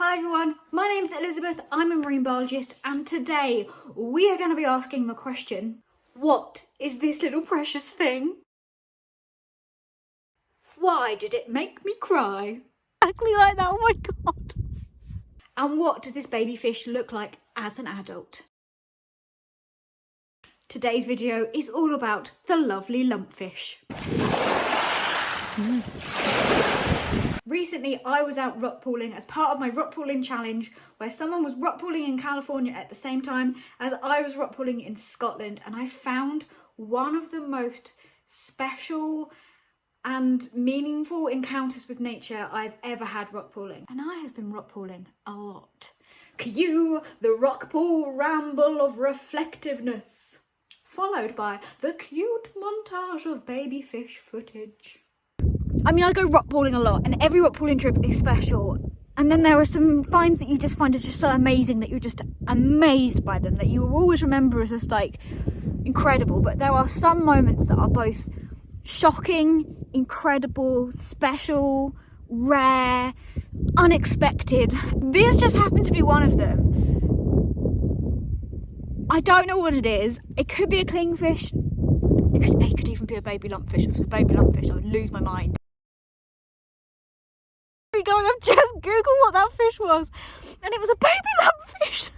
Hi everyone, my name's Elizabeth, I'm a marine biologist, and today we are going to be asking the question, what is this little precious thing? Why did it make me cry? Exactly like that, oh my god. And what does this baby fish look like as an adult? Today's video is all about the lovely lumpfish. Recently, I was out rockpooling as part of my rockpooling challenge, where someone was rockpooling in California at the same time as I was rockpooling in Scotland, and I found one of the most special and meaningful encounters with nature I've ever had rockpooling. And I have been rockpooling a lot. Cue the rockpool ramble of reflectiveness, followed by the cute montage of baby fish footage. I mean, I go rockpooling a lot, and every rockpooling trip is special. And then there are some finds that you just find are just so amazing that you're just amazed by them, that you will always remember as just like incredible. But there are some moments that are both shocking, incredible, special, rare, unexpected. This just happened to be one of them. I don't know what it is. It could be a clingfish. It could even be a baby lumpfish. If it was a baby lumpfish, I would lose my mind. I've just googled what that fish was, and it was a baby lumpfish.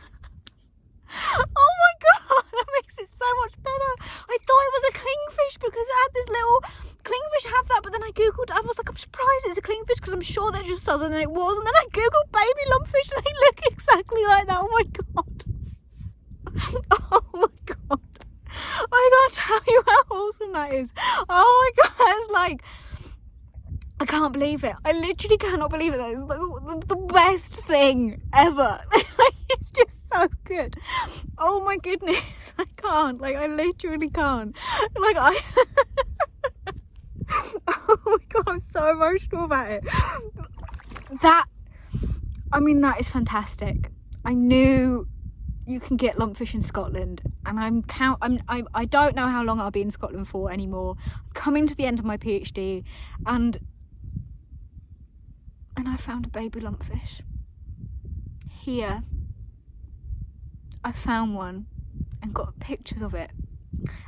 Oh my god, that makes it so much better. I thought it was a clingfish because it had this little clingfish have that, but then I googled, I was like, I'm surprised it's a clingfish because I'm sure they're just southern, and it was. And then I googled baby lumpfish and they look exactly like that. Oh my god. Oh my god. I can't tell you how awesome that is. Oh my god, it's like, I can't believe it. I literally cannot believe it. That is like the best thing ever. It's just so good. Oh my goodness. I can't. Like, I literally can't. Like, oh my god, I'm so emotional about it. That is fantastic. I knew you can get lumpfish in Scotland, and I don't know how long I'll be in Scotland for anymore. I'm coming to the end of my PhD, and I found a baby lumpfish. Here, I found one and got pictures of it.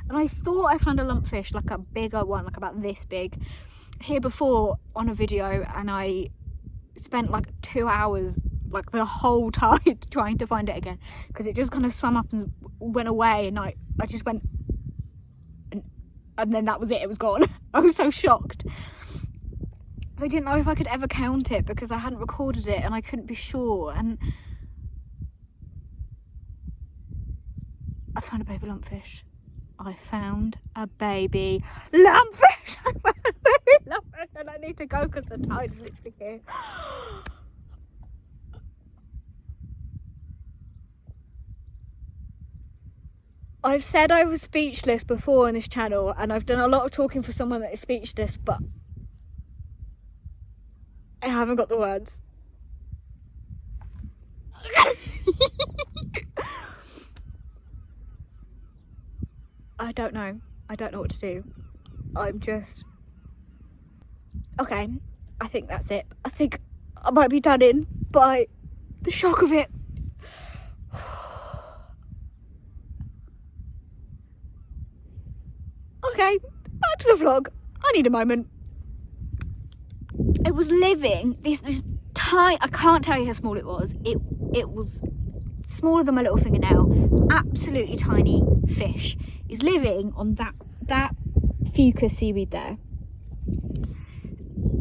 And I thought I found a lumpfish, like a bigger one, like about this big, here before on a video, and I spent like 2 hours, like the whole tide, trying to find it again, because it just kind of swam up and went away, and I just went, and then that was it, it was gone. I was so shocked. I didn't know if I could ever count it because I hadn't recorded it and I couldn't be sure. And I found a baby lumpfish. I found a baby lumpfish. I found a baby lumpfish, and I need to go because the tide's literally here. I've said I was speechless before on this channel, and I've done a lot of talking for someone that is speechless, but I haven't got the words. I don't know what to do. I'm just... Okay, I think that's it. I think I might be done in by the shock of it. Okay, back to the vlog. I need a moment. It was living, this tiny, I can't tell you how small it was. It was smaller than my little fingernail. Absolutely tiny fish is living on that fucus seaweed there.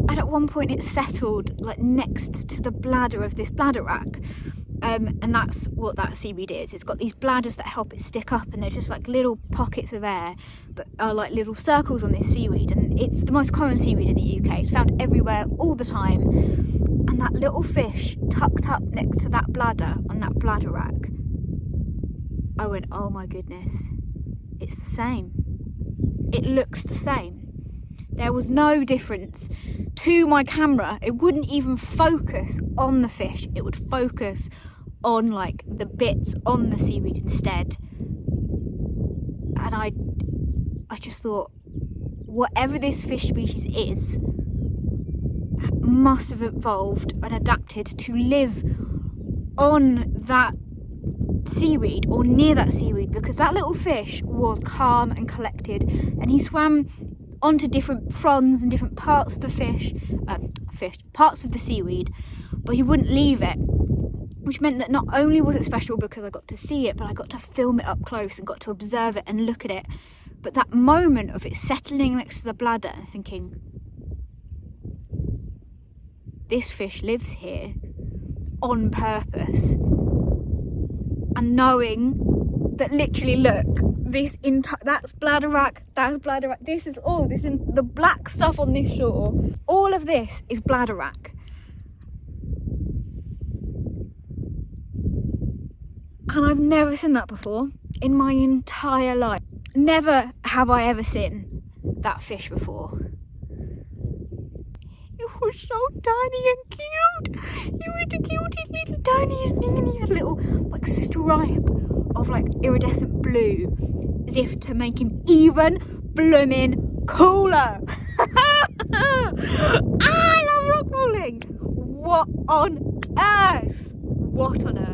And at one point it settled like next to the bladder of this bladder rack. And that's what that seaweed is. It's got these bladders that help it stick up, and they're just like little pockets of air, but are like little circles on this seaweed. And it's the most common seaweed in the UK. It's found everywhere all the time. And that little fish tucked up next to that bladder on that bladder rack, I went, oh my goodness, it's the same. It looks the same. There was no difference to my camera. It wouldn't even focus on the fish. It would focus on like the bits on the seaweed instead. And I just thought, whatever this fish species is, must have evolved and adapted to live on that seaweed or near that seaweed, because that little fish was calm and collected, and he swam onto different fronds and different parts of the parts of the seaweed, but he wouldn't leave it, which meant that not only was it special because I got to see it, but I got to film it up close and got to observe it and look at it. But that moment of it settling next to the bladder and thinking, this fish lives here on purpose, and knowing that literally, look, that's bladderwrack, this is the black stuff on this shore, all of this is bladderwrack. And I've never seen that before in my entire life. Never have I ever seen that fish before. He was so tiny and cute. He was the cutest little tiniest thing, and he had a little like stripe of like iridescent blue, as if to make him even bloomin' cooler. I love rock pooling. What on earth? What on earth?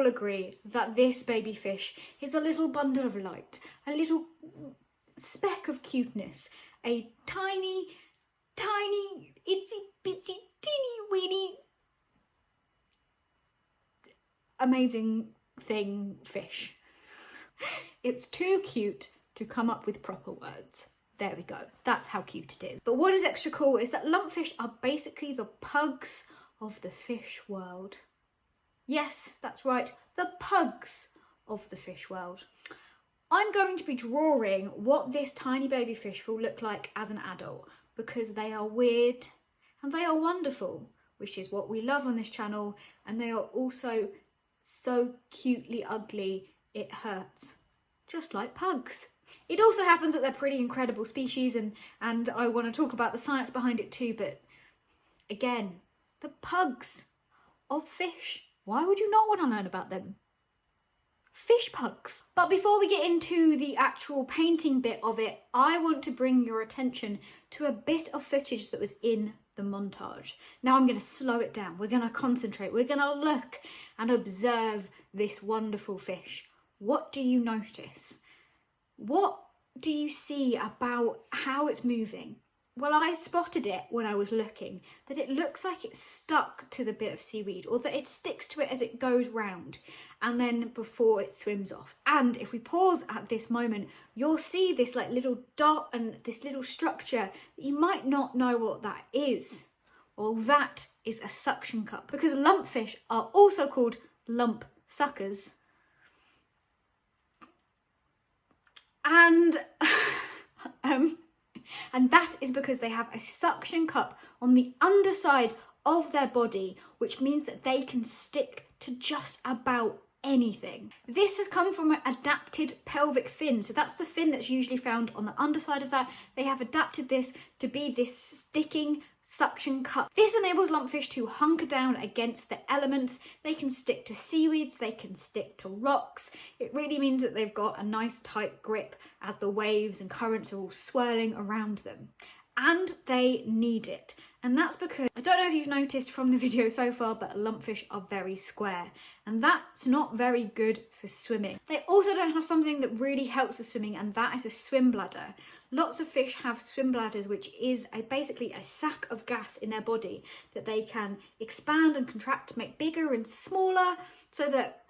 Agree that this baby fish is a little bundle of light, a little speck of cuteness, a tiny, itsy bitsy, teeny weeny, amazing thing fish. It's too cute to come up with proper words. There we go. That's how cute it is. But what is extra cool is that lumpfish are basically the pugs of the fish world. Yes, that's right, the pugs of the fish world. I'm going to be drawing what this tiny baby fish will look like as an adult because they are weird and they are wonderful, which is what we love on this channel, and they are also so cutely ugly it hurts, just like pugs. It also happens that they're pretty incredible species and I want to talk about the science behind it too, but again, the pugs of fish. Why would you not want to learn about them? Fish pugs. But before we get into the actual painting bit of it, I want to bring your attention to a bit of footage that was in the montage. Now I'm going to slow it down. We're going to concentrate. We're going to look and observe this wonderful fish. What do you notice? What do you see about how it's moving? Well, I spotted it when I was looking, that it looks like it's stuck to the bit of seaweed, or that it sticks to it as it goes round and then before it swims off. And if we pause at this moment, you'll see this like little dot and this little structure that you might not know what that is. Well, that is a suction cup, because lumpfish are also called lump suckers. And that is because they have a suction cup on the underside of their body, which means that they can stick to just about anything. This has come from an adapted pelvic fin. So that's the fin that's usually found on the underside of that. They have adapted this to be this sticking suction cup. This enables lumpfish to hunker down against the elements. They can stick to seaweeds, they can stick to rocks. It really means that they've got a nice tight grip as the waves and currents are all swirling around them. And they need it. And that's because, I don't know if you've noticed from the video so far, but lumpfish are very square. And that's not very good for swimming. They also don't have something that really helps with swimming, and that is a swim bladder. Lots of fish have swim bladders, which is basically a sac of gas in their body that they can expand and contract to make bigger and smaller, so that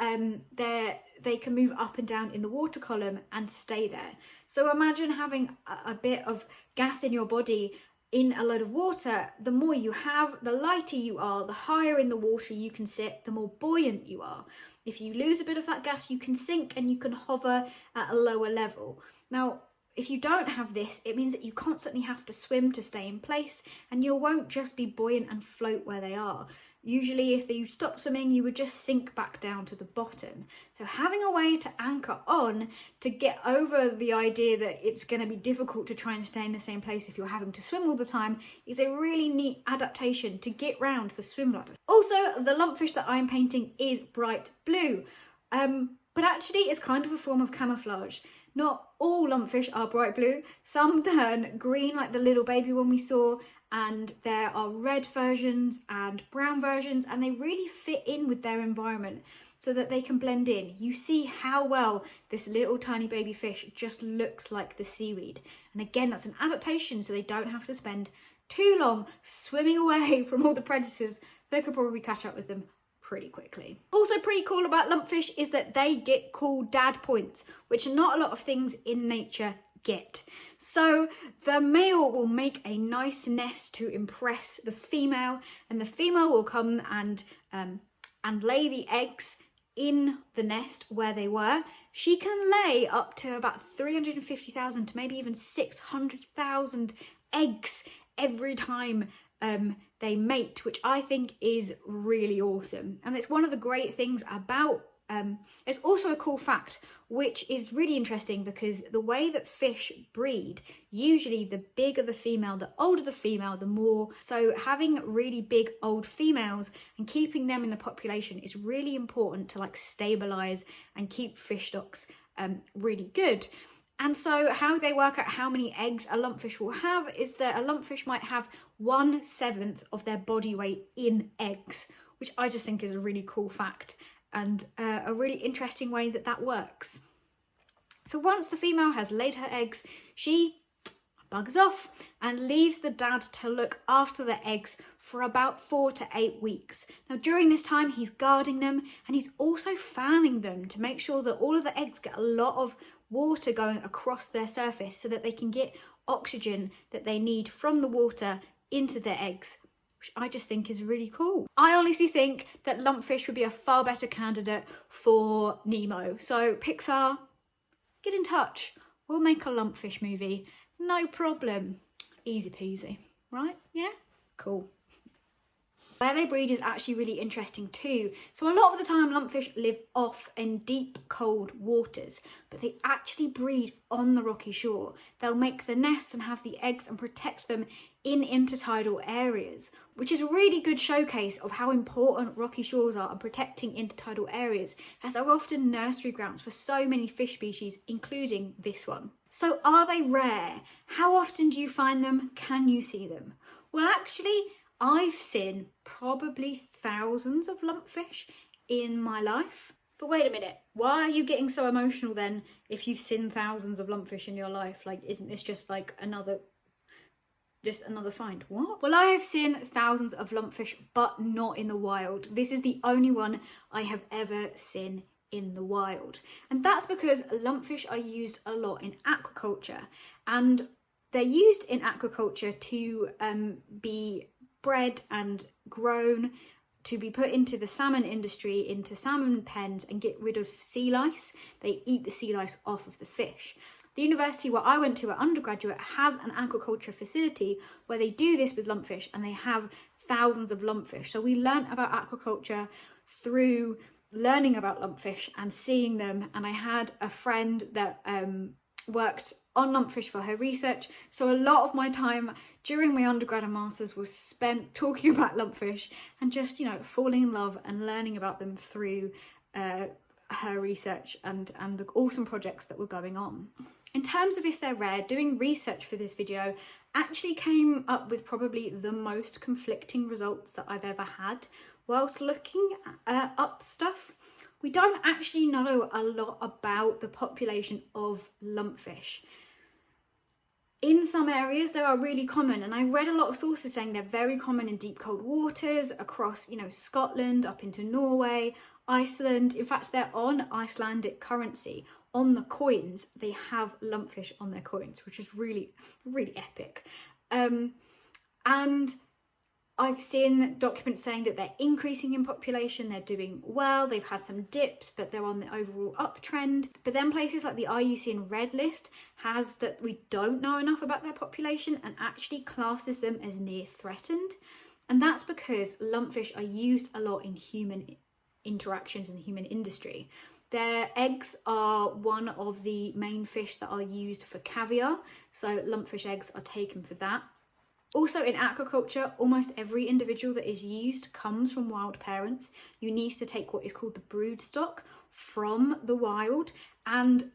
they can move up and down in the water column and stay there. So imagine having a bit of gas in your body in a load of water. The more you have, the lighter you are, the higher in the water you can sit, the more buoyant you are. If you lose a bit of that gas, you can sink and you can hover at a lower level. Now, if you don't have this, it means that you constantly have to swim to stay in place, and you won't just be buoyant and float where they are. Usually if you stop swimming, you would just sink back down to the bottom. So having a way to anchor on to get over the idea that it's going to be difficult to try and stay in the same place if you're having to swim all the time is a really neat adaptation to get round the swim bladder. Also, the lumpfish that I'm painting is bright blue, but actually it's kind of a form of camouflage. Not all lumpfish are bright blue. Some turn green like the little baby one we saw, and there are red versions and brown versions, and they really fit in with their environment so that they can blend in. You see how well this little tiny baby fish just looks like the seaweed. And again, that's an adaptation so they don't have to spend too long swimming away from all the predators that could probably catch up with them pretty quickly. Also pretty cool about lumpfish is that they get cool dad points, which not a lot of things in nature get. So the male will make a nice nest to impress the female, and the female will come and lay the eggs in the nest where they were. She can lay up to about 350,000 to maybe even 600,000 eggs every time they mate, which I think is really awesome. And it's one of the great things about it's also a cool fact, which is really interesting because the way that fish breed, usually the bigger the female, the older the female, the more. So having really big old females and keeping them in the population is really important to like stabilize and keep fish stocks really good. And so how they work out how many eggs a lumpfish will have is that a lumpfish might have 1/7 of their body weight in eggs, which I just think is a really cool fact and a really interesting way that that works. So once the female has laid her eggs, she buggers off and leaves the dad to look after the eggs for about 4 to 8 weeks. Now during this time he's guarding them and he's also fanning them to make sure that all of the eggs get a lot of water going across their surface so that they can get oxygen that they need from the water into their eggs, which I just think is really cool. I honestly think that Lumpfish would be a far better candidate for Nemo. So Pixar, get in touch. We'll make a Lumpfish movie. No problem. Easy peasy, right? Yeah? Cool. Where they breed is actually really interesting too. So a lot of the time lumpfish live off in deep cold waters, but they actually breed on the rocky shore. They'll make the nests and have the eggs and protect them in intertidal areas, which is a really good showcase of how important rocky shores are and protecting intertidal areas, as they're often nursery grounds for so many fish species, including this one. So are they rare? How often do you find them? Can you see them? Well, actually, I've seen probably thousands of lumpfish in my life. But wait a minute, why are you getting so emotional then if you've seen thousands of lumpfish in your life? Like, isn't this just like another find? What? Well, I have seen thousands of lumpfish, but not in the wild. This is the only one I have ever seen in the wild. And that's because lumpfish are used a lot in aquaculture, and they're used in aquaculture to be bred and grown to be put into the salmon industry, into salmon pens, and get rid of sea lice. They eat the sea lice off of the fish. The university where I went to at undergraduate has an aquaculture facility where they do this with lumpfish, and they have thousands of lumpfish. So we learnt about aquaculture through learning about lumpfish and seeing them, and I had a friend that worked on lumpfish for her research, so a lot of my time during my undergrad and masters was spent talking about lumpfish and just, you know, falling in love and learning about them through her research and the awesome projects that were going on. In terms of if they're rare, doing research for this video actually came up with probably the most conflicting results that I've ever had whilst looking up stuff. We don't actually know a lot about the population of lumpfish. In some areas, they are really common, and I read a lot of sources saying they're very common in deep cold waters across, you know, Scotland, up into Norway, Iceland. In fact, they're on Icelandic currency. On the coins, they have lumpfish on their coins, which is really, really epic. And I've seen documents saying that they're increasing in population, they're doing well, they've had some dips, but they're on the overall uptrend. But then places like the IUCN Red List has that we don't know enough about their population and actually classes them as near threatened. And that's because lumpfish are used a lot in human interactions in the human industry. Their eggs are one of the main fish that are used for caviar, so lumpfish eggs are taken for that. Also in aquaculture, almost every individual that is used comes from wild parents. You need to take what is called the brood stock from the wild, and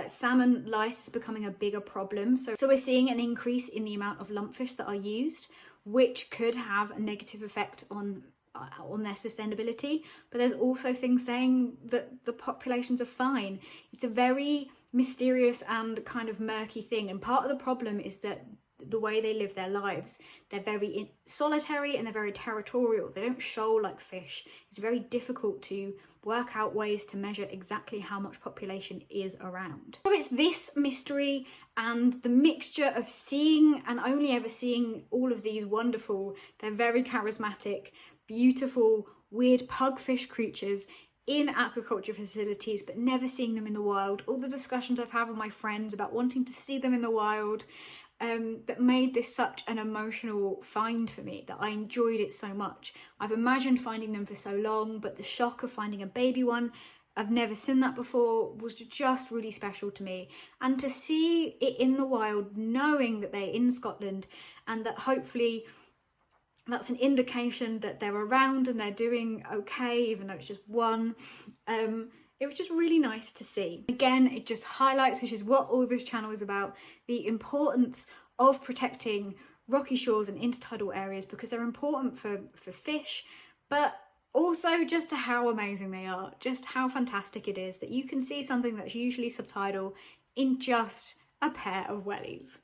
salmon lice is becoming a bigger problem. So we're seeing an increase in the amount of lumpfish that are used, which could have a negative effect on their sustainability. But there's also things saying that the populations are fine. It's a very mysterious and kind of murky thing, and part of the problem is that the way they live their lives, they're very solitary and they're very territorial. They don't show like fish. It's very difficult to work out ways to measure exactly how much population is around. So it's this mystery and the mixture of seeing and only ever seeing all of these wonderful, they're very charismatic, beautiful, weird pugfish creatures in aquaculture facilities, but never seeing them in the wild. All the discussions I've had with my friends about wanting to see them in the wild, that made this such an emotional find for me, that I enjoyed it so much. I've imagined finding them for so long, but the shock of finding a baby one, I've never seen that before, was just really special to me. And to see it in the wild, knowing that they're in Scotland and that hopefully that's an indication that they're around and they're doing okay, even though it's just one. It was just really nice to see. Again, it just highlights, which is what all this channel is about, the importance of protecting rocky shores and intertidal areas, because they're important for fish, but also just how amazing they are, just how fantastic it is that you can see something that's usually subtidal in just a pair of wellies.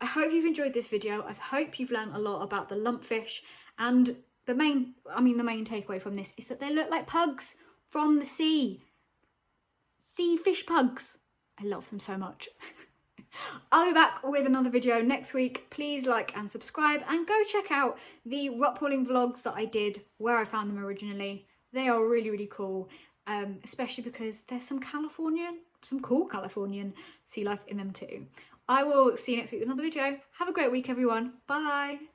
I hope you've enjoyed this video. I hope you've learned a lot about the lumpfish, and the main takeaway from this is that they look like pugs from the sea. Sea fish pugs. I love them so much. I'll be back with another video next week. Please like and subscribe, and go check out the rock pooling vlogs that I did where I found them originally. They are really, really cool, especially because there's some cool Californian sea life in them too. I will see you next week with another video. Have a great week, everyone. Bye.